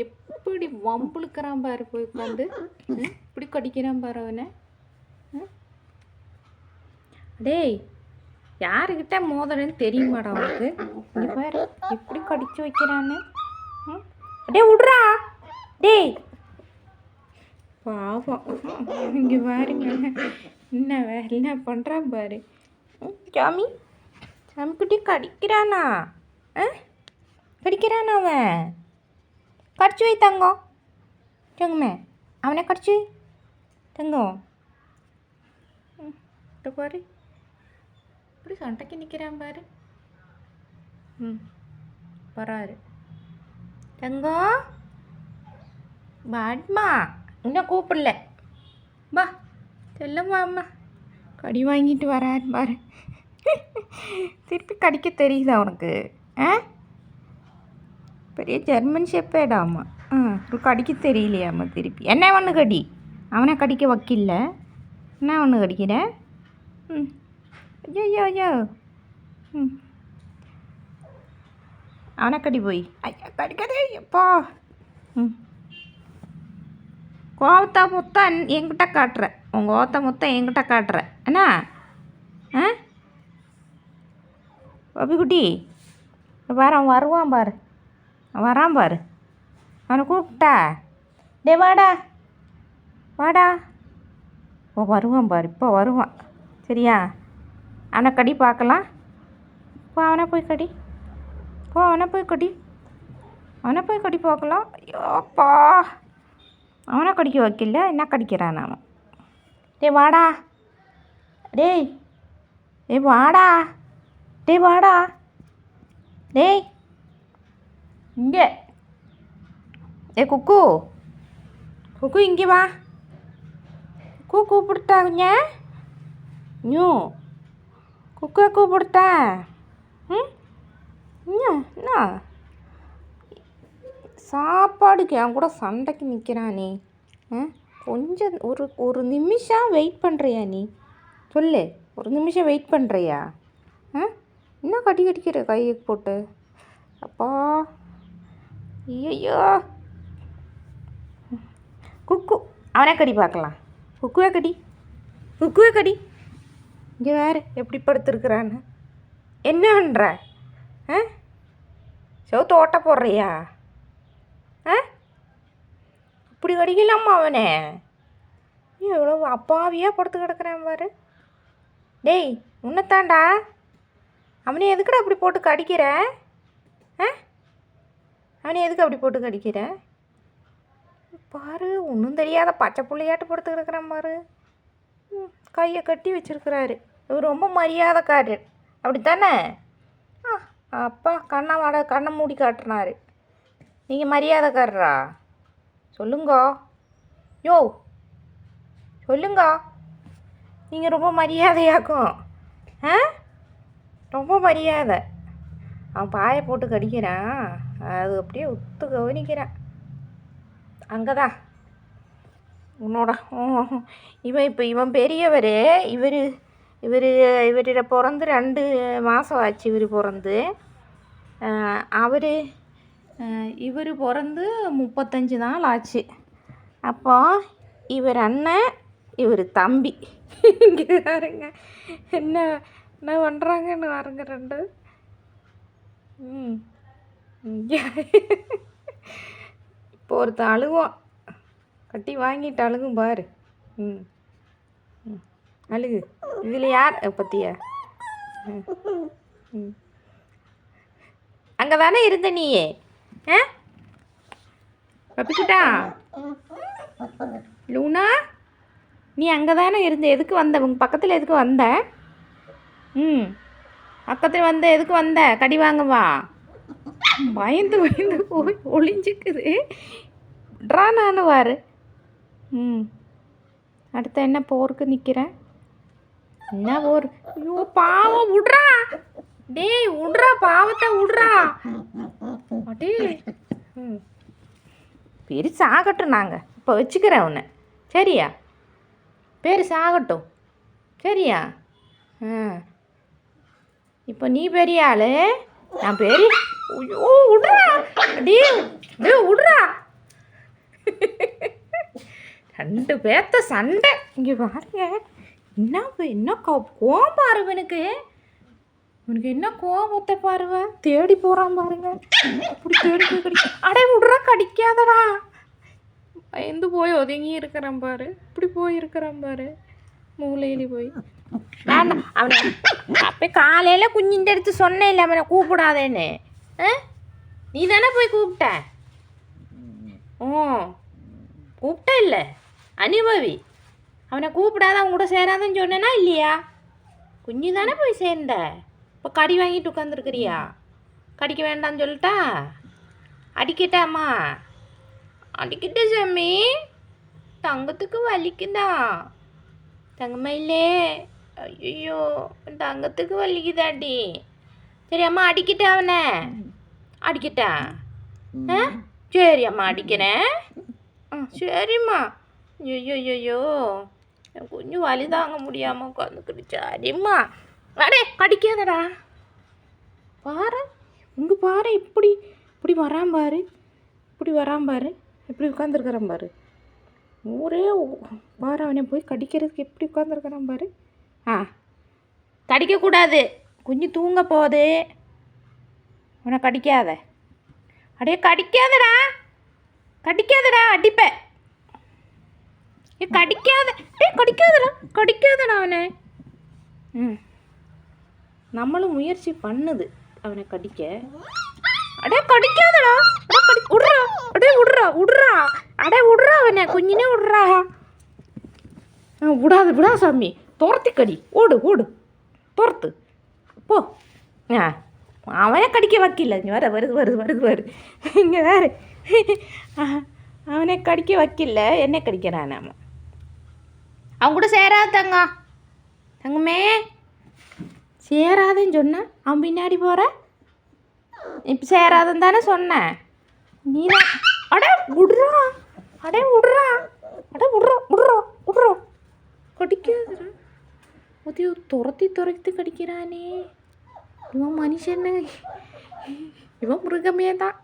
எப்படி வம்புழுக்கிறான் பாரு போய் உட்காந்து. இப்படி கடிக்கிறான் பாரு அவனை. டேய், யாருக்கிட்ட மோதலன்னு தெரியுமாடா அவனுக்கு? இங்கே பாரு எப்படி கடிச்சு வைக்கிறான்னு. டே விட்றா. டேய் பாவம். இங்கே பாருங்க என்ன பண்ணுறான் பாரு. சாமி சாமிக்குட்டி கடிக்கிறானா? கடிக்கிறானா அவன்? கடிச்சு வை தங்கம். தங்கமே அவனை கடிச்சு வை தங்கம். பாரு இப்படி சண்டைக்கு நிற்கிறான் பாரு. வராரு தங்கம். பாட்மா இன்னும் கூப்பிடல. பா செல்லம்மா அம்மா. கடி வாங்கிட்டு வராரு பாரு. திருப்பி கடிக்க தெரியுதா உனக்கு? பெரிய ஜெர்மன் ஷெப்பேடாம்மா. ஒரு கடிக்க தெரியலையாம்மா திருப்பி. என்ன ஒன்று கடி? அவனை கடிக்க வக்கில்ல. என்ன ஒன்று கடிக்கிற? ஐயோ ஐயோ. அவனை கடி போய். ஐயா கடிக்காதே எப்பா. கோவத்தா மொத்தம் என்கிட்ட காட்டுற. உங்கள் கோவத்தை மொத்தம் என்கிட்ட காட்டுற என்ன? பபிக்குட்டி பாரு, அவன் வருவான் பாரு. வரான் பாரு. அவனை கூப்பிட்டா. டே வாடா வாடா. ஓ வருவான் பாரு. இப்போ வருவான். சரியா? அவனை கடி பார்க்கலாம். இப்போ அவனை போய் கடி. அவனை போய் கடி பார்க்கலாம். ஐயோப்பா, அவனை கடிக்க வைக்கல. என்ன கடிக்கிறான் அவன்? டே வாடா. டேய் வாடா. வாடா. டேய் இங்கே. குக்கு இங்கே வா. கூப்பிடுத்தாங்க. நியூ குக்கை கூப்பிடுத்தா. என்ன சாப்பாடுக்கு என் கூட சண்டைக்கு நிற்கிறானே. கொஞ்சம் ஒரு நிமிஷம் வெயிட் பண்ணுறியா நீ? சொல்லு, ஒரு நிமிஷம் வெயிட் பண்ணுறியா? இன்னும் கடிக்கிற கையை போட்டு. அப்பா ஐயோ. குக்கு அவனே கடி பார்க்கலாம். குக்குவே கடி. இங்கே வேறு எப்படி படுத்துருக்குறான்னு. என்ன பண்ணுற? செவத்து ஓட்ட போடுறியா? இப்படி கடிக்கலாமா அவனே? எவ்வளோ அப்பாவியாக படுத்து கிடக்குறான் பாரு. டேய் உன்னைத்தாண்டா. அவனை எதுக்குடா அப்படி போட்டு கடிக்கிற? அவனை எதுக்கு அப்படி போட்டு கடிக்கிற? பாரு, ஒன்றும் தெரியாத பச்சை பிள்ளையாட்டு படுத்து கிடக்குறான் பாரு. கையை கட்டி வச்சுருக்கிறாரு. இவர் ரொம்ப மரியாதைக்காரர் அப்படித்தானே? அப்பா கண்ணை மூடி காட்டுனாரு. நீங்கள் மரியாதைக்காரரா? சொல்லுங்கோ. யோ சொல்லுங்க. நீங்கள் ரொம்ப மரியாதையாக்கும். ரொம்ப மரியாதை. அவன் பாயை போட்டு கடிக்கிறான். அது அப்படியே ஒத்து கவனிக்கிறான். அங்கே தான் உன்னோட இவன் பெரியவர். இவரிட பிறந்து 2 மாதம் ஆச்சு. இவர் பிறந்து பிறந்து 35 நாள் ஆச்சு. அப்போ இவர் அண்ணன், இவர் தம்பி. இங்கே பாருங்க என்ன பண்ணுறாங்கன்னு பாருங்க 2. இப்போ ஒருத்தன் அழுவான். கட்டி வாங்கிட்டு அழுகும் பாரு. அழுகு. இதில் யார் பற்றியா? அங்கே தானே இருந்த நீயே? பப்பிக்கிட்டா லூனா, நீ அங்கே தானே இருந்த. எதுக்கு வந்த? உங்கள் பக்கத்தில் எதுக்கு வந்த? பக்கத்தில் வந்த எதுக்கு வந்த? கடி வாங்கவா? பயந்து போய் ஒளிஞ்சிக்குது. ட்ரா நானும் வாரு. அடுத்த என்ன போருக்கு நிற்கிறேன்? என்ன போர்? ஐயோ பாவம், விட்றா. டேய் விட்றா, பாவத்தை விட்றா. அடே பெருசாகட்டும். நாங்கள் இப்போ வச்சுக்கிறேன் உன்னை. சரியா? பெருசாகட்டும். சரியா? இப்போ நீ பெரிய ஆள், நான் பெரிய. ஐயோ விட்றா. டே விட்றா. 2 பேர்த்த சண்டை. இங்கே பாருங்க, என்ன கோவம் பாரு இவனுக்கு. என்ன கோபத்தை பாருவ. தேடி போகிறான் பாருங்க. அப்படி தேடி போய் அடே விட்றா, கடிக்காதடா. பயந்து போய் ஒதுங்கி இருக்கிறான் பாரு. இப்படி போயிருக்கிறான் பாரு, மூளையில போய். வேண்டாம் அவனை. அப்போ காலையில் குஞ்சிൻ്റെ அடுத்து சொன்னேன் இல்லை அவனை கூப்பிடாதேன்னு. நீ தானே போய் கூப்பிட்ட. கூப்பிட்ட இல்லை அனுபவி. அவனை கூப்பிடாத, அவன் கூட சேராதன்னு சொன்னேன்னா இல்லையா? குஞ்சு தானே போய் சேர்ந்த. இப்போ கடி வாங்கிட்டு உட்காந்துருக்குறியா? கடிக்க வேண்டாம்னு சொல்லிட்டா? அடிக்கிட்டாம்மா? அடிக்கிட்ட சாமி. தங்கத்துக்கு வலிக்குதா தங்கமயிலே? ஐயோ, தங்கத்துக்கு வலிக்குதாடி. சரி அம்மா அடிக்கிட்டா அவனை. அடிக்கிட்டா? சரி அம்மா அடிக்கிறேன். சரிம்மா. ஐயோ, கொஞ்சம் வலி தாங்க முடியாமல் உட்காந்துக்கிடுச்சு. சரிம்மா. அடே கடிக்காதடா. பாரு இங்கே பாரு, இப்படி வரான் பாரு. எப்படி உட்காந்துருக்கிறான் பாரு. ஊரே பாரு, அவனை போய் கடிக்கிறதுக்கு எப்படி உட்காந்துருக்கிறான் பாரு. கடிக்கக்கூடாது, குஞ்சு தூங்க போகுது. அவனை கடிக்காத. அடே கடிக்காதடா, அடிப்பேன். கடிக்காதடா அவனை. நம்மளும் முயற்சி பண்ணுது அவனை கடிக்க. அடே கடிக்காதடா. விட்றா அவனை. கொஞ்சினே விட்றா. விடா சாமி. துரத்தி கடி. ஓடு துரத்து போ. அவனை கடிக்க வைக்கல. இங்கே வருது. இங்கே வேறு அவனை கடிக்க வைக்கல, என்ன கடிக்கிறான் நாம. அவன் கூட சேராத தங்கமே. சேராதுன்னு சொன்ன, அவன் பின்னாடி போகிற. இப்போ சேராதுன்னு தானே சொன்னேன். நீ தான். விட்றா. கடிக்காதுடா. அது துரத்தி கடிக்கிறானே. இவன் மனுஷன்னு, இவன் மிருகமே தான்.